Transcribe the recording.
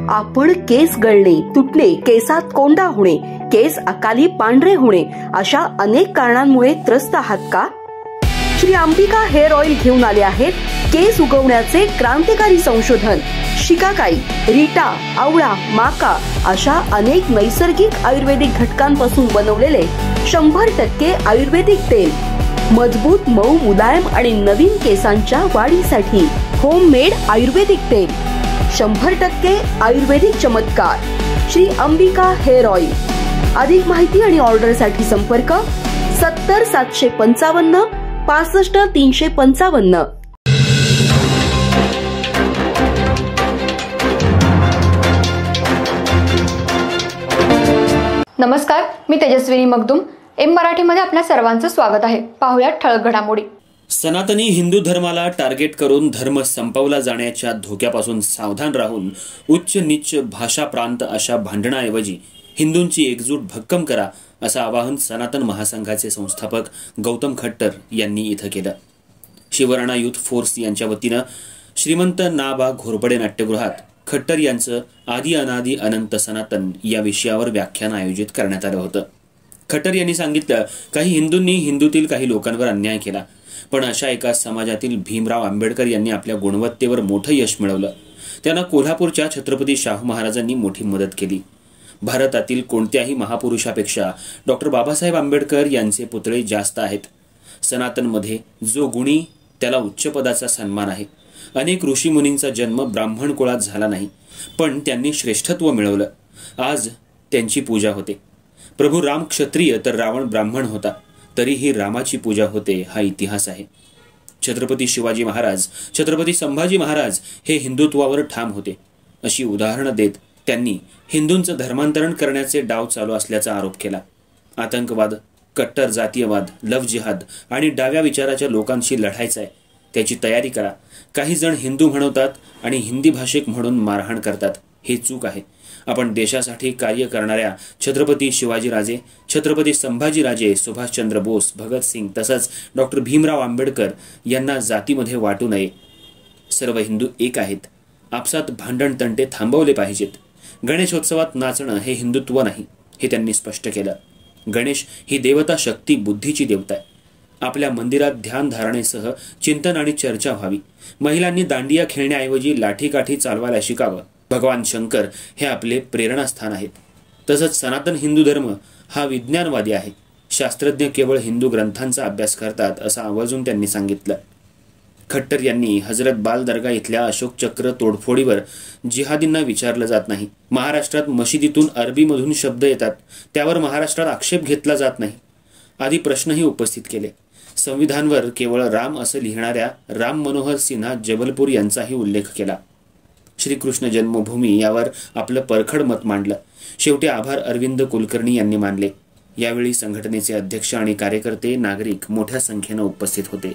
आपण केस गळणे, तुटणे, केसात कोंडा होणे, केस अकाली पांढरे होणे अशा अनेक कारणांमुळे त्रस्त आहात का? श्री अंबिका हेअर ऑइल घेऊन आले आहेत केस उगवण्याचे क्रांतिकारी संशोधन. शिकाकाई, रीटा, आवळा, माका अशा अनेक नैसर्गिक आयुर्वेदिक घटकांपासून बनवलेले 100% आयुर्वेदिक तेल. मजबूत, मऊ, मुलायम आणि नवीन केसांच्या वाढीसाठी होममेड आयुर्वेदिक तेल. 100% आयुर्वेदिक चमत्कार. Shri Ambika hair oil. अधिक माहिती आणि ऑर्डरसाठी संपर्क 70 755 65 355. नमस्कार, मी तेजस्विनी मगदुम. एम मराठीमध्ये आपल्या सर्वांचं स्वागत आहे. पाहूया ठळक घडामोडी. सनातनी हिंदू धर्माला टार्गेट करून धर्म संपवला जाण्याच्या धोक्यापासून सावधान राहून उच्च नीच भाषा प्रांत अशा भांडणाऐवजी हिंदूंची एकजूट भक्कम करा असं आवाहन सनातन महासंघाचे संस्थापक गौतम खट्टर यांनी इथं केलं. शिवराणा युथ फोर्स यांच्या वतीनं श्रीमंत ना.बा. घोरपडे नाट्यगृहात खट्टर यांचं आदि अनादि अनंत सनातन या विषयावर व्याख्यान आयोजित करण्यात आलं होतं. खट्टर यांनी सांगितलं, काही हिंदूंनी हिंदूतील काही लोकांवर अन्याय केला, पण अशा एका समाजातील भीमराव आंबेडकर यांनी आपल्या गुणवत्तेवर मोठं यश मिळवलं. त्यांना कोल्हापूरच्या छत्रपती शाहू महाराजांनी मोठी मदत केली. भारतातील कोणत्याही महापुरुषापेक्षा डॉक्टर बाबासाहेब आंबेडकर यांचे पुतळे जास्त आहेत. सनातनमध्ये जो गुणी त्याला उच्च पदाचा सन्मान आहे. अनेक ऋषीमुनींचा जन्म ब्राह्मण कुळात झाला नाही, पण त्यांनी श्रेष्ठत्व मिळवलं. आज त्यांची पूजा होते. प्रभू राम क्षत्रिय तर रावण ब्राह्मण होता, तरीही रामाची पूजा होते हा इतिहास आहे. छत्रपती शिवाजी महाराज, छत्रपती संभाजी महाराज हे हिंदुत्वावर ठाम होते. अशी उदाहरणं देत त्यांनी हिंदूंचं धर्मांतरण करण्याचे डाव चालू असल्याचा आरोप केला. आतंकवाद, कट्टर जातीयवाद, लव्ह जिहाद आणि डाव्या विचाराच्या लोकांशी लढायचं आहे, त्याची तयारी करा. काही जण हिंदू म्हणवतात आणि हिंदी भाषिक म्हणून मारहाण करतात. हे चूक आहे. आपण देशासाठी कार्य करणाऱ्या छत्रपती शिवाजीराजे, छत्रपती संभाजीराजे, सुभाषचंद्र बोस, भगतसिंग तसंच डॉक्टर भीमराव आंबेडकर यांना जातीमध्ये वाटू नये. सर्व हिंदू एक आहेत. आपसात भांडण तंटे थांबवले पाहिजेत. गणेशोत्सवात नाचणं हे हिंदुत्व नाही, हे त्यांनी स्पष्ट केलं. गणेश ही देवता शक्ती, बुद्धीची देवता आहे. आपल्या मंदिरात ध्यान धारणेसह चिंतन आणि चर्चा व्हावी. महिलांनी दांडिया खेळण्याऐवजी लाठीकाठी चालवायला शिकावं. भगवान शंकर हे आपले प्रेरणास्थान आहेत. तसंच सनातन हिंदू धर्म हा विज्ञानवादी आहे. शास्त्रज्ञ केवळ हिंदू ग्रंथांचा अभ्यास करतात असं आवर्जून त्यांनी सांगितलं. खट्टर यांनी हजरत बाल दर्गा इथल्या अशोक चक्र तोडफोडीवर जिहादींना विचारलं जात नाही. महाराष्ट्रात मशिदीतून अरबीमधून शब्द येतात, त्यावर महाराष्ट्रात आक्षेप घेतला जात नाही, आदी प्रश्नही उपस्थित केले. संविधानवर केवळ राम असं लिहिणाऱ्या राम मनोहर सिन्हा जबलपूर यांचाही उल्लेख केला. श्रीकृष्ण जन्मभूमी यावर आपलं परखड मत मांडलं. शेवटी आभार अरविंद कुलकर्णी यांनी मानले. यावेळी संघटनेचे अध्यक्ष आणि कार्यकर्ते, नागरिक मोठ्या संख्येनं उपस्थित होते.